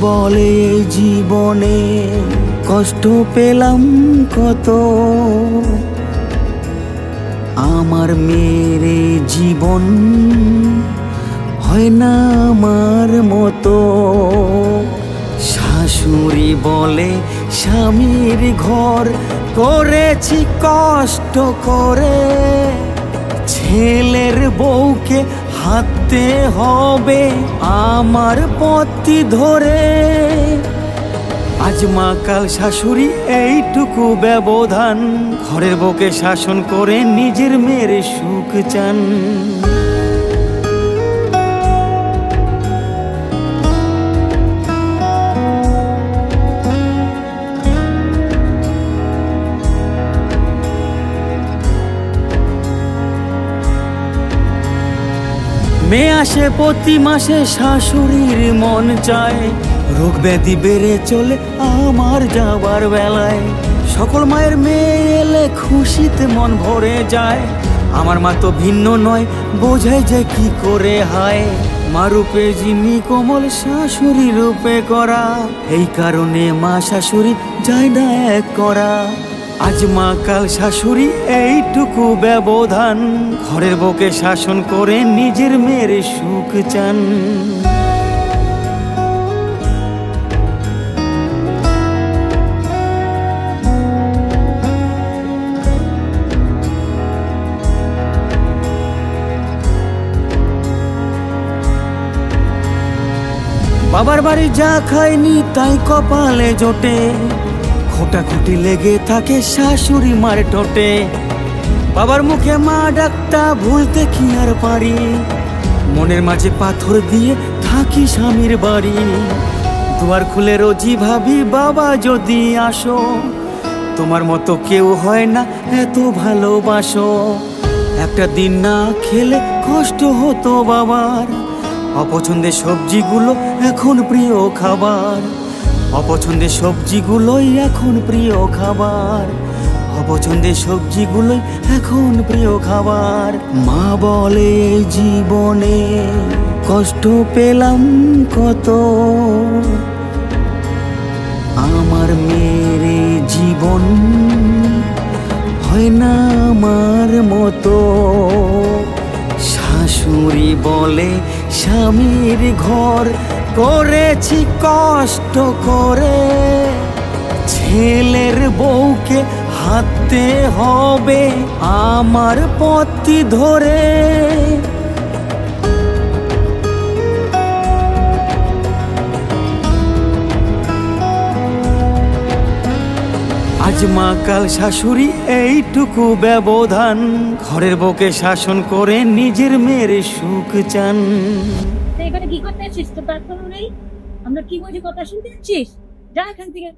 বলে জীবনে কষ্ট পেলাম কত, আমার মেয়ের জীবন হয় না আমার মতো। শাশুড়ি বলে স্বামীর ঘর করেছি কষ্ট করে, ছেলের বউকে হাঁটতে হবে আমার পথটি ধরে। আজ মা কাল শাশুড়ি এইটুকু ব্যবধান, ঘরের বউকে শাসন করে নিজের মেয়ের সুখ চান। মেয়ে আসে প্রতি মাসে, শাশুড়ির মন চায়, রোগ ব্যাধি বেড়ে চলে আমার যাবার বেলায়। সকল মায়ের মেয়ে এলে খুশিতে মন ভরে যায়, আমার মা তো ভিন্ন নয়, বোঝাই যায় কি করে হায়। মা রূপে যিনি কোমল, শাশুড়ি রূপে করা, এই কারণে মা শাশুড়ি যায় না এক করা। আজ মা কাল শাশুড়ি এইটুকু ব্যবধান, ঘরের বউকে শাসন করে নিজের মেয়ের সুখ চান। বাবার বাড়ি যা খায়নি তাই কপালে জোটে, খোটাখুটি লেগে থাকে শাশুড়ি মার টোটে। বাবার মুখে মা ডাকটা ভুলতে কি আর পারি, মনের মাঝে পাথর দিয়ে থাকি স্বামীর বাড়ি। দুয়ার খুলে রোজই ভাবি বাবা যদি আসো, তোমার মতো কেউ হয় না এত ভালোবাসো। একটা দিন না খেলে কষ্ট হতো বাবার, অপছন্দের সবজিগুলো এখন প্রিয় খাবার। অপছন্দের সবজিগুলোই এখন প্রিয় খাবার, অপছন্দের সবজিগুলোই এখন প্রিয় খাবার। মা বলে জীবনে কষ্ট পেলাম কত, আমার মেয়ের জীবন হয় না আমার মতো। শাশুড়ি বলে স্বামীর ঘর করেছি কষ্ট করে, ছেলের বউকে হাঁটতে হবে আমার পথটি ধরে। আজ মা কাল শাশুড়ি এইটুকু ব্যবধান, ঘরের বউকে শাসন করে নিজের মেয়ের সুখ চান। এখানে কি করতে আসছিস? তো প্ল্যাটফর্ম নেই, আমরা কি বলছি কথা শুনতে যাচ্ছিস? যা এখান থেকে।